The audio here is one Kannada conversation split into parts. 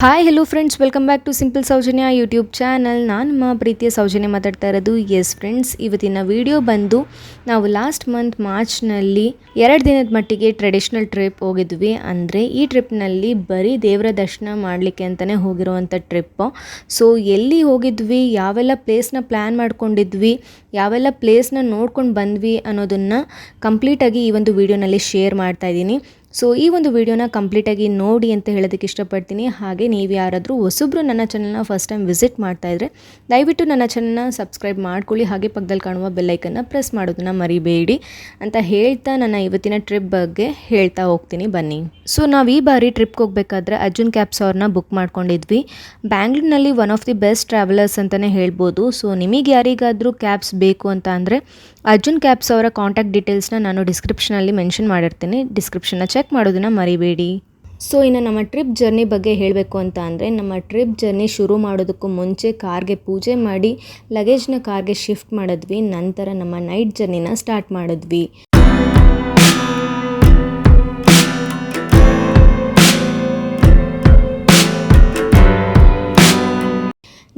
Hi hello friends, welcome back to simple Soujanya YouTube channel. ನಾನು ನಿಮ್ಮ ಪ್ರೀತಿಯ ಸೌಜನ್ಯ ಮಾತಾಡ್ತಾ ಇರೋದು. ಎಸ್ ಫ್ರೆಂಡ್ಸ್, ಇವತ್ತಿನ ವಿಡಿಯೋ ಬಂದು ನಾವು ಲಾಸ್ಟ್ ಮಂತ್ ಮಾರ್ಚ್ನಲ್ಲಿ 2 ದಿನದ ಮಟ್ಟಿಗೆ ಟ್ರೆಡಿಷ್ನಲ್ ಟ್ರಿಪ್ ಹೋಗಿದ್ವಿ. ಅಂದರೆ ಈ ಟ್ರಿಪ್ನಲ್ಲಿ ಬರೀ ದೇವರ ದರ್ಶನ ಮಾಡಲಿಕ್ಕೆ ಅಂತಲೇ ಹೋಗಿರುವಂಥ ಟ್ರಿಪ್ಪು. ಸೊ ಎಲ್ಲಿ ಹೋಗಿದ್ವಿ, ಯಾವೆಲ್ಲ ಪ್ಲೇಸ್ನ ಪ್ಲ್ಯಾನ್ ಮಾಡ್ಕೊಂಡಿದ್ವಿ, ಯಾವೆಲ್ಲ ಪ್ಲೇಸ್ನ ನೋಡ್ಕೊಂಡು ಬಂದ್ವಿ ಅನ್ನೋದನ್ನು ಕಂಪ್ಲೀಟಾಗಿ ಈ ಒಂದು ವಿಡಿಯೋನಲ್ಲಿ ಶೇರ್ ಮಾಡ್ತಾ ಇದ್ದೀನಿ. ಸೊ ಈ ಒಂದು ವಿಡಿಯೋನ ಕಂಪ್ಲೀಟಾಗಿ ನೋಡಿ ಅಂತ ಹೇಳೋದಕ್ಕೆ ಇಷ್ಟಪಡ್ತೀನಿ. ಹಾಗೆ ನೀವು ಯಾರಾದರೂ ಹೊಸಬ್ರು ನನ್ನ ಚಾನಲ್ನ ಫಸ್ಟ್ ಟೈಮ್ ವಿಸಿಟ್ ಮಾಡ್ತಾಯಿದ್ರೆ ದಯವಿಟ್ಟು ನನ್ನ ಚಾನಲ್ನ ಸಬ್ಸ್ಕ್ರೈಬ್ ಮಾಡ್ಕೊಳ್ಳಿ. ಹಾಗೆ ಪಕ್ಕದಲ್ಲಿ ಕಾಣುವ ಬೆಲ್ಲೈಕನ್ನು ಪ್ರೆಸ್ ಮಾಡೋದನ್ನು ಮರಿಬೇಡಿ ಅಂತ ಹೇಳ್ತಾ ನನ್ನ ಇವತ್ತಿನ ಟ್ರಿಪ್ ಬಗ್ಗೆ ಹೇಳ್ತಾ ಹೋಗ್ತೀನಿ, ಬನ್ನಿ. ಸೊ ನಾವು ಈ ಬಾರಿ ಟ್ರಿಪ್ಗೆ ಹೋಗಬೇಕಾದ್ರೆ ಅರ್ಜುನ್ ಕ್ಯಾಬ್ಸ್ ಅವ್ರನ್ನ ಬುಕ್ ಮಾಡ್ಕೊಂಡಿದ್ವಿ. ಬ್ಯಾಂಗ್ಳೂರಿನಲ್ಲಿ one of the best travellers ಅಂತಲೇ ಹೇಳ್ಬೋದು. ಸೊ ನಿಮಗೆ ಯಾರಿಗಾದರೂ ಕ್ಯಾಬ್ಸ್ ಬೇಕು ಅಂತ ಅಂದರೆ ಅರ್ಜುನ್ ಕ್ಯಾಬ್ಸ್ ಅವರ ಕಾಂಟ್ಯಾಕ್ಟ್ ಡೀಟೇಲ್ಸ್ನ ನಾನು ಡಿಸ್ಕ್ರಿಪ್ಷನಲ್ಲಿ ಮೆನ್ಷನ್ ಮಾಡಿರ್ತೀನಿ. ಡಿಸ್ಕ್ರಿಪ್ಷನ್ನ ಚೆಕ್ ಮಾಡೋದನ್ನು ಮರಿಬೇಡಿ. ಸೊ ಇನ್ನು ನಮ್ಮ ಟ್ರಿಪ್ ಜರ್ನಿ ಬಗ್ಗೆ ಹೇಳಬೇಕು ಅಂತ ಅಂದರೆ, ನಮ್ಮ ಟ್ರಿಪ್ ಜರ್ನಿ ಶುರು ಮಾಡೋದಕ್ಕೂ ಮುಂಚೆ ಕಾರ್ಗೆ ಪೂಜೆ ಮಾಡಿ ಲಗೇಜ್ನ ಕಾರ್ಗೆ ಶಿಫ್ಟ್ ಮಾಡಿದ್ವಿ. ನಂತರ ನಮ್ಮ ನೈಟ್ ಜರ್ನಿನ ಸ್ಟಾರ್ಟ್ ಮಾಡಿದ್ವಿ.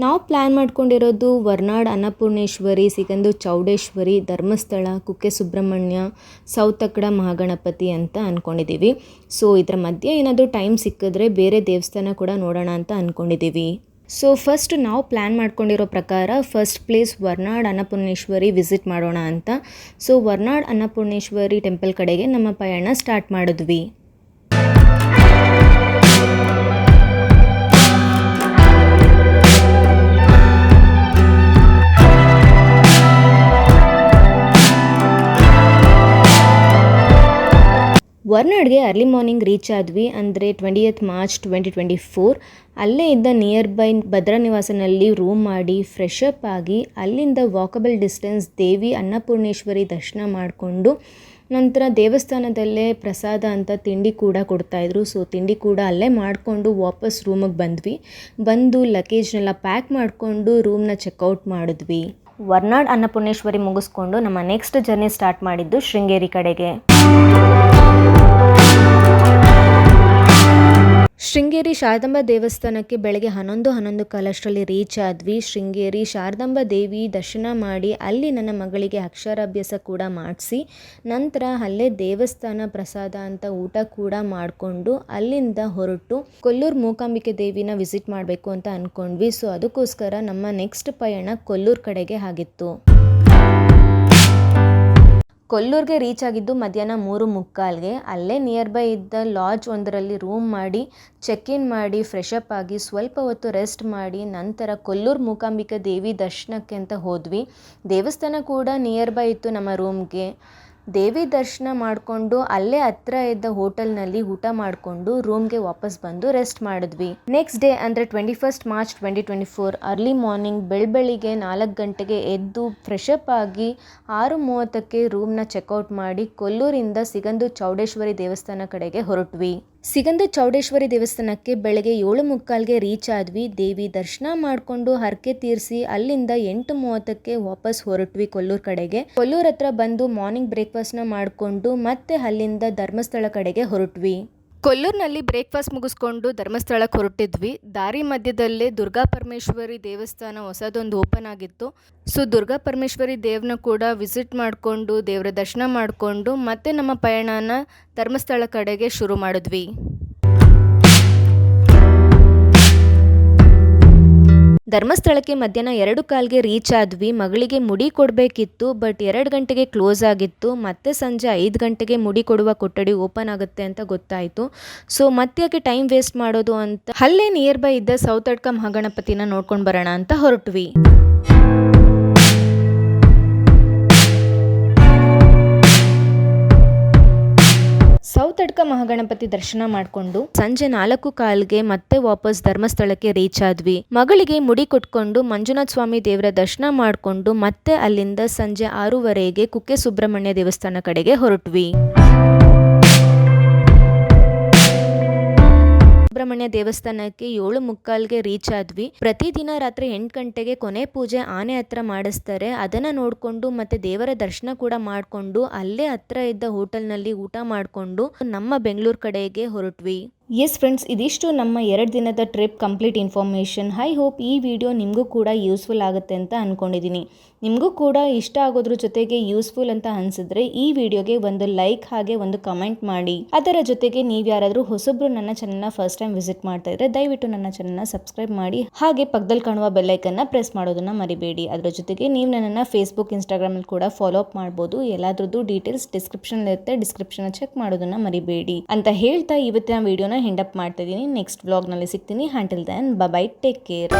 ನಾವು ಪ್ಲ್ಯಾನ್ ಮಾಡ್ಕೊಂಡಿರೋದು ವರ್ನಾಡ್, ಅನ್ನಪೂರ್ಣೇಶ್ವರಿ, ಸಿಗಂದೂರು ಚೌಡೇಶ್ವರಿ, ಧರ್ಮಸ್ಥಳ, ಕುಕ್ಕೆ ಸುಬ್ರಹ್ಮಣ್ಯ, ಸೌತಕ್ಕಡ, ಮಹಾಗಣಪತಿ ಅಂತ ಅಂದ್ಕೊಂಡಿದ್ದೀವಿ. ಸೊ ಇದರ ಮಧ್ಯೆ ಏನಾದರೂ ಟೈಮ್ ಸಿಕ್ಕಿದ್ರೆ ಬೇರೆ ದೇವಸ್ಥಾನ ಕೂಡ ನೋಡೋಣ ಅಂತ ಅಂದ್ಕೊಂಡಿದ್ದೀವಿ. ಸೊ ಫಸ್ಟ್ ನಾವು ಪ್ಲ್ಯಾನ್ ಮಾಡ್ಕೊಂಡಿರೋ ಪ್ರಕಾರ ಫಸ್ಟ್ ಪ್ಲೇಸ್ ವರ್ನಾಡ್ ಅನ್ನಪೂರ್ಣೇಶ್ವರಿ ವಿಸಿಟ್ ಮಾಡೋಣ ಅಂತ. ಸೊ ವರ್ನಾಡ್ ಅನ್ನಪೂರ್ಣೇಶ್ವರಿ ಟೆಂಪಲ್ ಕಡೆಗೆ ನಮ್ಮ ಪಯಣ ಸ್ಟಾರ್ಟ್ ಮಾಡಿದ್ವಿ. ವರ್ನಾಡ್ಗೆ ಅರ್ಲಿ ಮಾರ್ನಿಂಗ್ ರೀಚ್ ಆದ್ವಿ. ಅಂದರೆ 20th ಮಾರ್ಚ್ 2024. ಅಲ್ಲೇ ಇದ್ದ ನಿಯರ್ ಬೈ ಭದ್ರಾ ನಿವಾಸನಲ್ಲಿ ರೂಮ್ ಮಾಡಿ ಫ್ರೆಶ್ ಅಪ್ ಆಗಿ ಅಲ್ಲಿಂದ ವಾಕಬಲ್ ಡಿಸ್ಟೆನ್ಸ್ ದೇವಿ ಅನ್ನಪೂರ್ಣೇಶ್ವರಿ ದರ್ಶನ ಮಾಡಿಕೊಂಡು ನಂತರ ದೇವಸ್ಥಾನದಲ್ಲೇ ಪ್ರಸಾದ ಅಂತ ತಿಂಡಿ ಕೂಡ ಕೊಡ್ತಾಯಿದ್ರು. ಸೊ ತಿಂಡಿ ಕೂಡ ಅಲ್ಲೇ ಮಾಡಿಕೊಂಡು ವಾಪಸ್ ರೂಮಿಗೆ ಬಂದು ಲಗೇಜ್ನೆಲ್ಲ ಪ್ಯಾಕ್ ಮಾಡಿಕೊಂಡು ರೂಮ್ನ ಚೆಕ್ಔಟ್ ಮಾಡಿದ್ವಿ. ವರ್ನಾಡ್ ಅನ್ನಪೂರ್ಣೇಶ್ವರಿ ಮುಗಿಸ್ಕೊಂಡು ನಮ್ಮ ನೆಕ್ಸ್ಟ್ ಜರ್ನಿ ಸ್ಟಾರ್ಟ್ ಮಾಡಿದ್ದು ಶೃಂಗೇರಿ ಕಡೆಗೆ. ಶೃಂಗೇರಿ ಶಾರದಾಂಬ ದೇವಸ್ಥಾನಕ್ಕೆ ಬೆಳಗ್ಗೆ 11 ಕಾಲಷ್ಟರಲ್ಲಿ ರೀಚ್ ಆದ್ವಿ. ಶೃಂಗೇರಿ ಶಾರದಾಂಬ ದೇವಿ ದರ್ಶನ ಮಾಡಿ ಅಲ್ಲಿ ನನ್ನ ಮಗಳಿಗೆ ಅಕ್ಷರಾಭ್ಯಾಸ ಕೂಡ ಮಾಡಿಸಿ ನಂತರ ಅಲ್ಲೇ ದೇವಸ್ಥಾನ ಪ್ರಸಾದ ಅಂತ ಊಟ ಕೂಡ ಮಾಡಿಕೊಂಡು ಅಲ್ಲಿಂದ ಹೊರಟು ಕೊಲ್ಲೂರು ಮೂಕಾಂಬಿಕೆ ದೇವಿನ ವಿಸಿಟ್ ಮಾಡಬೇಕು ಅಂತ ಅಂದ್ಕೊಂಡ್ವಿ. ಸೊ ಅದಕ್ಕೋಸ್ಕರ ನಮ್ಮ ನೆಕ್ಸ್ಟ್ ಪಯಣ ಕೊಲ್ಲೂರು ಕಡೆಗೆ ಆಗಿತ್ತು. ಕೊಲ್ಲೂರಿಗೆ ರೀಚ್ ಆಗಿದ್ದು ಮಧ್ಯಾಹ್ನ 3:45ಗೆ. ಅಲ್ಲೇ ನಿಯರ್ ಬೈ ಇದ್ದ ಲಾಡ್ಜ್ ಒಂದರಲ್ಲಿ ರೂಮ್ ಮಾಡಿ ಚೆಕ್ ಇನ್ ಮಾಡಿ ಫ್ರೆಶ್ ಅಪ್ ಆಗಿ ಸ್ವಲ್ಪ ಹೊತ್ತು ರೆಸ್ಟ್ ಮಾಡಿ ನಂತರ ಕೊಲ್ಲೂರು ಮೂಕಾಂಬಿಕಾ ದೇವಿ ದರ್ಶನಕ್ಕೆ ಅಂತ ಹೋದ್ವಿ. ದೇವಸ್ಥಾನ ಕೂಡ ನಿಯರ್ ಬೈ ಇತ್ತು ನಮ್ಮ ರೂಮ್ಗೆ. ದೇವಿ ದರ್ಶನ ಮಾಡಿಕೊಂಡು ಅಲ್ಲೇ ಹತ್ರ ಇದ್ದ ಹೋಟೆಲ್ನಲ್ಲಿ ಊಟ ಮಾಡಿಕೊಂಡು ರೂಮ್ಗೆ ವಾಪಸ್ ಬಂದು ರೆಸ್ಟ್ ಮಾಡಿದ್ವಿ. ನೆಕ್ಸ್ಟ್ ಡೇ ಅಂದರೆ 21st ಮಾರ್ಚ್ 2024 ಅರ್ಲಿ ಮಾರ್ನಿಂಗ್ ಬೆಳಬೆಳಿಗ್ಗೆ 4 ಗಂಟೆಗೆ ಎದ್ದು ಫ್ರೆಶ್ ಅಪ್ ಆಗಿ 6:30ಕ್ಕೆ ರೂಮ್ನ ಚೆಕ್ಔಟ್ ಮಾಡಿ ಕೊಲ್ಲೂರಿಂದ ಸಿಗಂದೂರು ಚೌಡೇಶ್ವರಿ ದೇವಸ್ಥಾನ ಕಡೆಗೆ ಹೊರಟ್ವಿ. ಸಿಗಂದೂರು ಚೌಡೇಶ್ವರಿ ದೇವಸ್ಥಾನಕ್ಕೆ ಬೆಳಗ್ಗೆ 7:45ಗೆ ರೀಚ್ ಆದ್ವಿ. ದೇವಿ ದರ್ಶನ ಮಾಡಿಕೊಂಡು ಹರಕೆ ತೀರಿಸಿ ಅಲ್ಲಿಂದ 8:30ಕ್ಕೆ ವಾಪಸ್ ಹೊರಟ್ವಿ ಕೊಲ್ಲೂರು ಕಡೆಗೆ. ಕೊಲ್ಲೂರು ಹತ್ರ ಬಂದು ಮಾರ್ನಿಂಗ್ ಬ್ರೇಕ್ಫಾಸ್ಟ್ನ ಮಾಡಿಕೊಂಡು ಮತ್ತೆ ಅಲ್ಲಿಂದ ಧರ್ಮಸ್ಥಳ ಕಡೆಗೆ ಹೊರಟ್ವಿ. ಕೊಲ್ಲೂರಿನಲ್ಲಿ ಬ್ರೇಕ್ಫಾಸ್ಟ್ ಮುಗಿಸ್ಕೊಂಡು ಧರ್ಮಸ್ಥಳಕ್ಕೆ ಹೊರಟಿದ್ವಿ. ದಾರಿ ಮಧ್ಯದಲ್ಲೇ ದುರ್ಗಾ ಪರಮೇಶ್ವರಿ ದೇವಸ್ಥಾನ ಹೊಸದೊಂದು ಓಪನ್ ಆಗಿತ್ತು. ಸೊ ದುರ್ಗಾ ಪರಮೇಶ್ವರಿ ದೇವ್ರನ್ನ ಕೂಡ ವಿಸಿಟ್ ಮಾಡಿಕೊಂಡು ದೇವರ ದರ್ಶನ ಮಾಡಿಕೊಂಡು ಮತ್ತೆ ನಮ್ಮ ಪಯಣನ ಧರ್ಮಸ್ಥಳ ಕಡೆಗೆ ಶುರು ಮಾಡಿದ್ವಿ. ಧರ್ಮಸ್ಥಳಕ್ಕೆ ಮಧ್ಯಾಹ್ನ 2:15ಗೆ ರೀಚ್ ಆದ್ವಿ. ಮಗಳಿಗೆ ಮುಡಿ ಕೊಡಬೇಕಿತ್ತು, ಬಟ್ 2 ಗಂಟೆಗೆ ಕ್ಲೋಸ್ ಆಗಿತ್ತು. ಮತ್ತೆ ಸಂಜೆ 5 ಗಂಟೆಗೆ ಮುಡಿ ಕೊಡುವ ಕೊಠಡಿ ಓಪನ್ ಆಗುತ್ತೆ ಅಂತ ಗೊತ್ತಾಯಿತು. ಸೊ ಮತ್ತೆ ಯಾಕೆ ಟೈಮ್ ವೇಸ್ಟ್ ಮಾಡೋದು ಅಂತ ಅಲ್ಲೇ ನಿಯರ್ ಬೈ ಇದ್ದ ಸೌತಡ್ಕ ಮಹಾಗಣಪತಿನ ನೋಡ್ಕೊಂಡು ಬರೋಣ ಅಂತ ಹೊರಟ್ವಿ. ಸೌತಡ್ಕ ಮಹಾಗಣಪತಿ ದರ್ಶನ ಮಾಡಿಕೊಂಡು ಸಂಜೆ 4:15ಗೆ ಮತ್ತೆ ವಾಪಸ್ ಧರ್ಮಸ್ಥಳಕ್ಕೆ ರೀಚ್ ಆದ್ವಿ. ಮಗಳಿಗೆ ಮುಡಿ ಕೊಟ್ಕೊಂಡು ಮಂಜುನಾಥ ಸ್ವಾಮಿ ದೇವರ ದರ್ಶನ ಮಾಡಿಕೊಂಡು ಮತ್ತೆ ಅಲ್ಲಿಂದ ಸಂಜೆ 6:30ಗೆ ಕುಕ್ಕೆ ಸುಬ್ರಹ್ಮಣ್ಯ ದೇವಸ್ಥಾನ ಕಡೆಗೆ ಹೊರಟ್ವಿ. ಸುಬ್ರಹ್ಮಣ್ಯ ದೇವಸ್ಥಾನಕ್ಕೆ 7:45ಗೆ ರೀಚ್ ಆದ್ವಿ. ಪ್ರತಿದಿನ ರಾತ್ರಿ 8 ಗಂಟೆಗೆ ಕೊನೆ ಪೂಜೆ ಆನೆ ಹತ್ರ ಮಾಡಿಸ್ತಾರೆ. ಅದನ್ನ ನೋಡ್ಕೊಂಡು ಮತ್ತೆ ದೇವರ ದರ್ಶನ ಕೂಡ ಮಾಡಿಕೊಂಡು ಅಲ್ಲೇ ಹತ್ರ ಇದ್ದ ಹೋಟೆಲ್ನಲ್ಲಿ ಊಟ ಮಾಡಿಕೊಂಡು ನಮ್ಮ ಬೆಂಗಳೂರು ಕಡೆಗೆ ಹೊರಟ್ವಿ. ಎಸ್ ಫ್ರೆಂಡ್ಸ್, ಇದಿಷ್ಟು ನಮ್ಮ 2 ದಿನದ trip complete information. I hope ಈ ವಿಡಿಯೋ ನಿಮಗೂ ಕೂಡ ಯೂಸ್ಫುಲ್ ಆಗುತ್ತೆ ಅಂತ ಅಂದ್ಕೊಂಡಿದ್ದೀನಿ. ನಿಮಗೂ ಕೂಡ ಇಷ್ಟ ಆಗೋದ್ರ ಜೊತೆಗೆ ಯೂಸ್ಫುಲ್ ಅಂತ ಅನಿಸಿದ್ರೆ ಈ ವಿಡಿಯೋಗೆ ಒಂದು ಲೈಕ್ ಹಾಗೆ ಒಂದು ಕಮೆಂಟ್ ಮಾಡಿ. ಅದರ ಜೊತೆಗೆ ನೀವು ಯಾರಾದರೂ ಹೊಸಬ್ರು ನನ್ನ ಚಾನಲ್ನ ಫಸ್ಟ್ ಟೈಮ್ ವಿಸಿಟ್ ಮಾಡ್ತಾ ಇದ್ರೆ ದಯವಿಟ್ಟು ನನ್ನ ಚಾನಲ್ನ ಸಬ್ಸ್ಕ್ರೈಬ್ ಮಾಡಿ, ಹಾಗೆ ಪಕ್ಕದಲ್ಲಿ ಕಾಣುವ ಬೆಲ್ಲೈಕನ್ನ ಪ್ರೆಸ್ ಮಾಡೋದನ್ನ ಮರಿಬೇಡಿ. ಅದರ ಜೊತೆಗೆ ನೀವು ನನ್ನನ್ನು ಫೇಸ್ಬುಕ್, ಇನ್ಸ್ಟಾಗ್ರಾಮಲ್ಲಿ ಕೂಡ ಫಾಲೋ ಅಪ್ ಮಾಡ್ಬೋದು. ಎಲ್ಲಾದ್ರದ್ದು ಡೀಟೇಲ್ಸ್ ಡಿಸ್ಕ್ರಿಪ್ಷನ್ ಇರುತ್ತೆ, ಡಿಸ್ಕ್ರಿಪ್ಷನ್ ಚೆಕ್ ಮಾಡೋದನ್ನ ಮರಿಬೇಡಿ ಅಂತ ಹೇಳ್ತಾ ಇವತ್ತಿನ ವಿಡಿಯೋನ ಹೆಂಡಪ್ ಮಾಡ್ತಾ ಇದ್ದೀನಿ. ನೆಕ್ಸ್ಟ್ ವ್ಲಾಗ್ನಲ್ಲಿ ಸಿಗ್ತೀನಿ. Until then bye bye, take care.